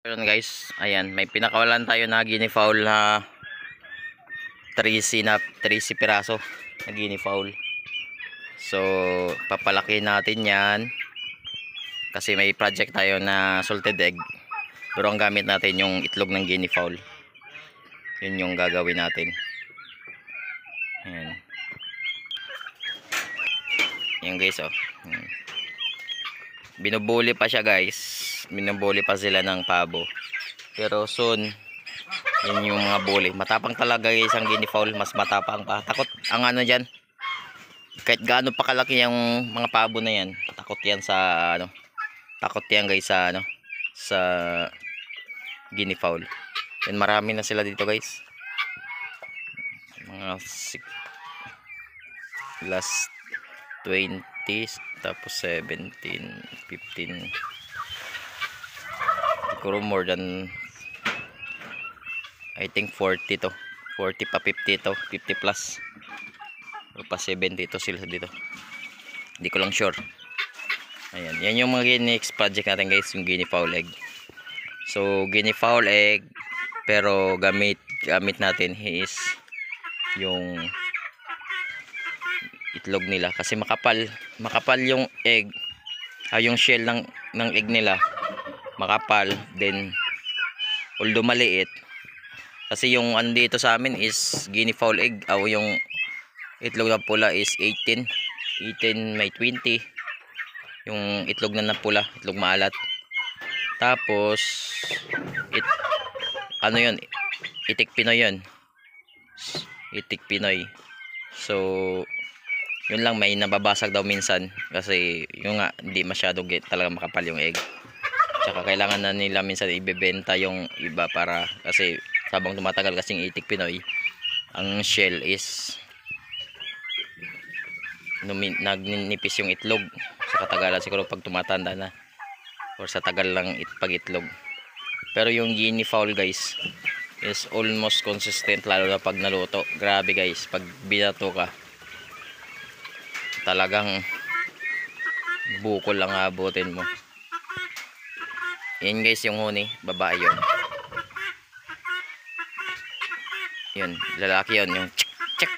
Ayun guys, ayan, may pinakawalan tayo na guinea fowl na 13 piraso na guinea fowl. So, papalaki natin yan kasi may project tayo na salted egg. Pero ang gamit natin yung itlog ng guinea fowl. Yun yung gagawin natin. Ayan. Yan guys, oh. Ayan. Binubuli pa siya guys. Binubuli pa sila ng pabo. Pero soon, yun yung mga bully. Matapang talaga guys ang guinea fowl. Mas matapang pa. Takot ang ano dyan. Kahit gaano pa kalaki yung mga pabo na yan. Takot yan sa ano. Takot yan guys sa ano. Sa guinea fowl. And marami na sila dito guys. Mga last 20. Tapos 17. 15. Siguro more than I think 40 to. 40 pa 50 to. 50 plus. O pa 70 to sila dito. Hindi ko lang sure. Ayan. Yan yung mga next project natin guys. Yung guinea fowl egg. So guinea fowl egg. Pero gamit natin is yung itlog nila. Kasi makapal yung egg. Yung shell ng egg nila. Makapal. Then although maliit. Kasi yung andito sa amin is guinea fowl egg. Yung itlog na pula is 18 may 20. Yung itlog na pula, itlog maalat. Tapos ano yun, itik Pinoy yun. Itik Pinoy. So yun lang, may nababasag daw minsan. Kasi yung nga, hindi masyado talaga makapal yung egg. Tsaka kailangan na nila minsan ibebenta yung iba para, kasi habang tumatagal kasing itik Pinoy, ang shell is nagninipis yung itlog sa katagalan, siguro pag tumatanda na or sa tagal lang pag itlog. Pero yung guinea fowl guys is almost consistent, lalo na pag naluto. Grabe guys, pag binato ka talagang bukol lang abutin mo. Yan guys yung huni, babae yun. Yun, lalaki yun, yung tsk tsk.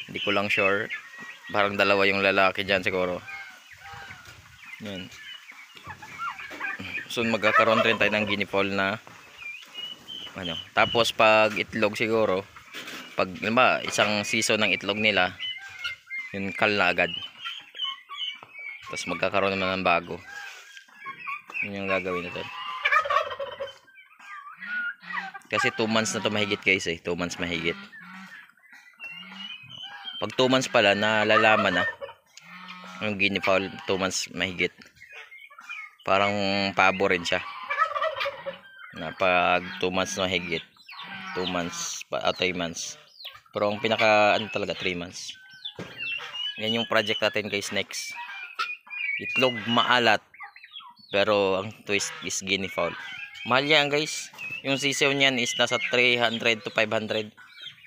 Hindi ko lang sure. Parang dalawa yung lalaki dyan siguro. Yun. So magkakaroon rin tayo ng guinea fowl na ano. Tapos pag itlog siguro, pag diba, isang season ng itlog nila, yun kal na agad. Tapos magkakaroon naman ng bago. Yun yung gagawin natin. Kasi 2 months na to mahigit guys eh. 2 months mahigit. Pag 2 months pala, nalalaman na yung guinea fowl, 2 months mahigit. Parang pabo rin siya. Na pag 2 months mahigit, 2 months pa 3 months. Pero ang pinaka ano talaga 3 months. Yan yung project natin guys next. Itlog maalat. Pero ang twist is guinea fowl. Mahal yan guys. Yung sisiw niyan is nasa 300 to 500.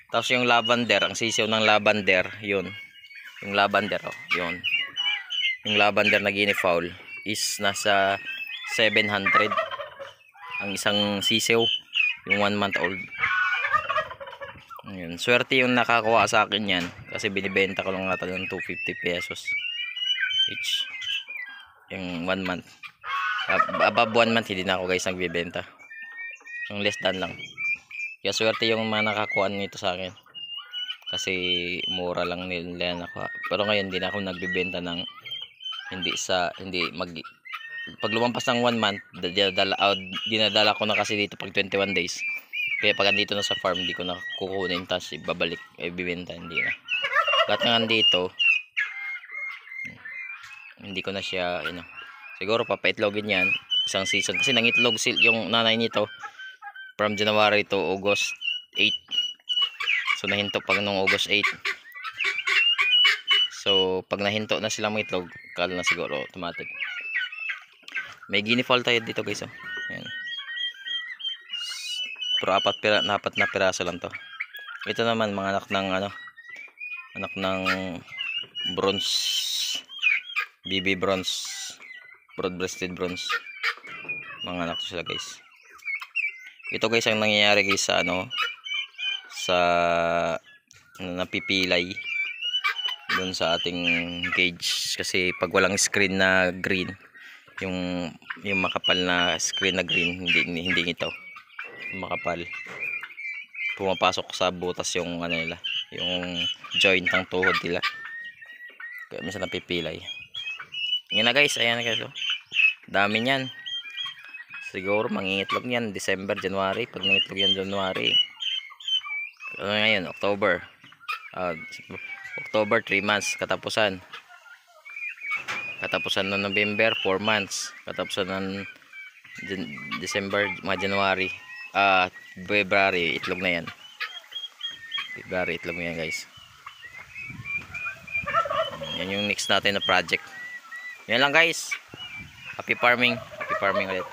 Tapos yung lavender, ang sisiw ng lavender, yun. Yung lavender, oh, yun. Yung lavender na guinea fowl is nasa 700. Ang isang sisiw, yung 1 month old. Yun. Swerte yung nakakuha sa akin yan. Kasi binibenta ko lang nata ng 250 pesos each. Yung 1 month. Above 1 month, hindi na ako guys nagbibenta. Yung less than lang. Kaya swerte yung mga nakakuha nito sa akin. Kasi mura lang nila nakuha. Pero ngayon, hindi na ako nagbibenta ng pag lumampas ng 1 month, dinadala ko na kasi dito pag 21 days. Kaya pag andito na sa farm, hindi ko na kukunin, tapos ibabalik, ibibenta, hindi na. Lahat nga dito, hindi ko na siya, siguro papaitlogin yan, isang season. Kasi nangitlog yung nanay nito, from January to August 8. So nahinto pag nung August 8. So pag nahinto na sila mga itlog, kala na siguro automatic. May guinea fowl tayo dito guys, oh. Ayan. Pero apat na piraso lang to. Ito naman mga anak ng bronze, BB bronze, broad breasted bronze. Mga anak to sila guys. Ito guys ang nangyayari guys sa sa napipilay dun sa ating cage, kasi pag walang screen na green, yung makapal na screen na green, hindi ito makapal, pumapasok sa butas yung nila, yung joint ng tuhod nila, kaya minsan napipilay. Yan na guys, ayan na guys, dami niyan. Siguro mangingitlog niyan December, January. Pag nangitlog yan January, ngayon October, October 3 months, katapusan ng November 4 months, katapusan ng December, mga January, February itlog na yan. February itlog na yan guys. Yan yung next natin na project. Yan lang guys. Happy farming ulit.